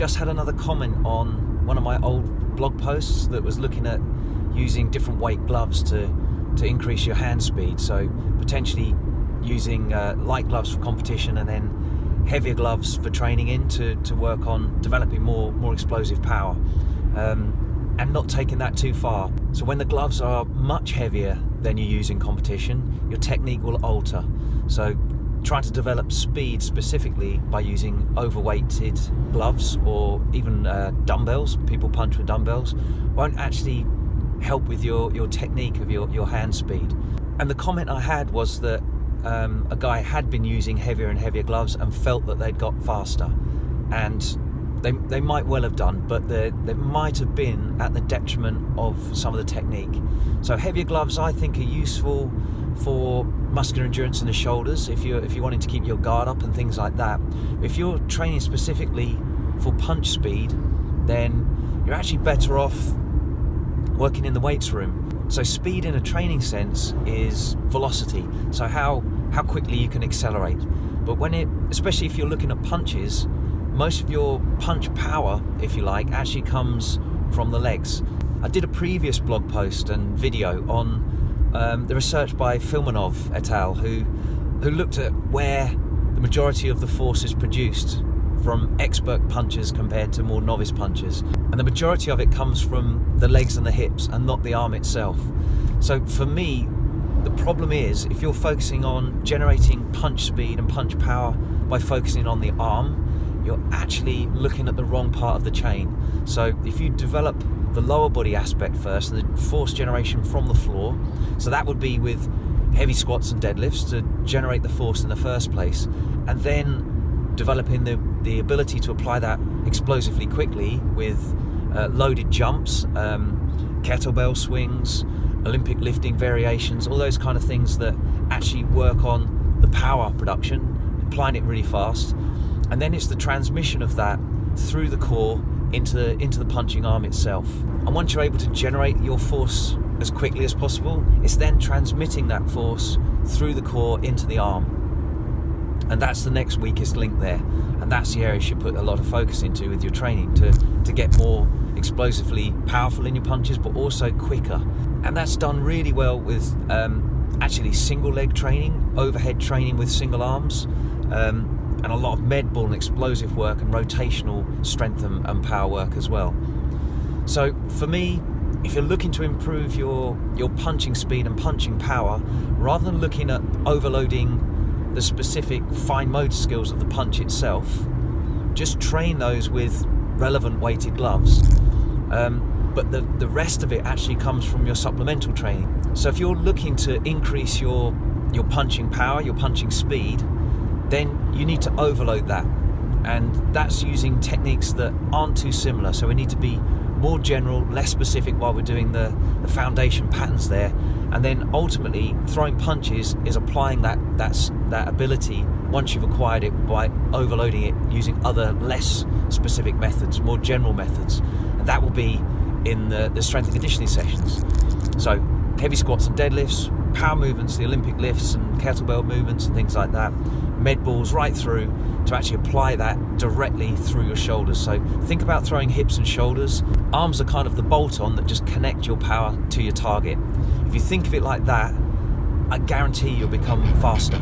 just had another comment on one of my old blog posts that was looking at using different weight gloves to increase your hand speed. So potentially using light gloves for competition and then heavier gloves for training in to work on developing more explosive power, and not taking that too far. So when the gloves are much heavier than you use in competition, your technique will alter. So trying to develop speed specifically by using overweighted gloves or even dumbbells, people punch with dumbbells, won't actually help with your technique of your hand speed. And the comment I had was that a guy had been using heavier and heavier gloves and felt that they'd got faster, and they might well have done, but they might have been at the detriment of some of the technique. So heavier gloves I think are useful for muscular endurance in the shoulders if you're wanting to keep your guard up and things like that. If you're training specifically for punch speed, then you're actually better off working in the weights room. So speed in a training sense is velocity, so how quickly you can accelerate. But especially if you're looking at punches, most of your punch power, if you like, actually comes from the legs. I did a previous blog post and video on the research by Filmonov et al. who looked at where the majority of the force is produced from expert punchers compared to more novice punchers, and the majority of it comes from the legs and the hips and not the arm itself. So for me, the problem is if you're focusing on generating punch speed and punch power by focusing on the arm, you're actually looking at the wrong part of the chain. So if you develop the lower body aspect first, the force generation from the floor, so that would be with heavy squats and deadlifts to generate the force in the first place, and then developing the ability to apply that explosively quickly with loaded jumps, kettlebell swings, Olympic lifting variations, all those kind of things that actually work on the power production, applying it really fast. And then it's the transmission of that through the core into the punching arm itself. And once you're able to generate your force as quickly as possible, it's then transmitting that force through the core into the arm. And that's the next weakest link there, and that's the area you should put a lot of focus into with your training to get more explosively powerful in your punches, but also quicker. And that's done really well with actually single leg training, overhead training with single arms, and a lot of med ball and explosive work and rotational strength and power work as well. So for me, if you're looking to improve your punching speed and punching power, rather than looking at overloading the specific fine motor skills of the punch itself, just train those with relevant weighted gloves. But the rest of it actually comes from your supplemental training. So if you're looking to increase your punching power, your punching speed, then you need to overload that. And that's using techniques that aren't too similar. So we need to be more general, less specific while we're doing the foundation patterns there. And then ultimately, throwing punches is applying that ability once you've acquired it by overloading it using other less specific methods, more general methods. And that will be in the strength and conditioning sessions. So heavy squats and deadlifts, power movements, the Olympic lifts and kettlebell movements and things like that, med balls right through to actually apply that directly through your shoulders. So think about throwing hips and shoulders. Arms are kind of the bolt-on that just connect your power to your target. If you think of it like that, I guarantee you'll become faster.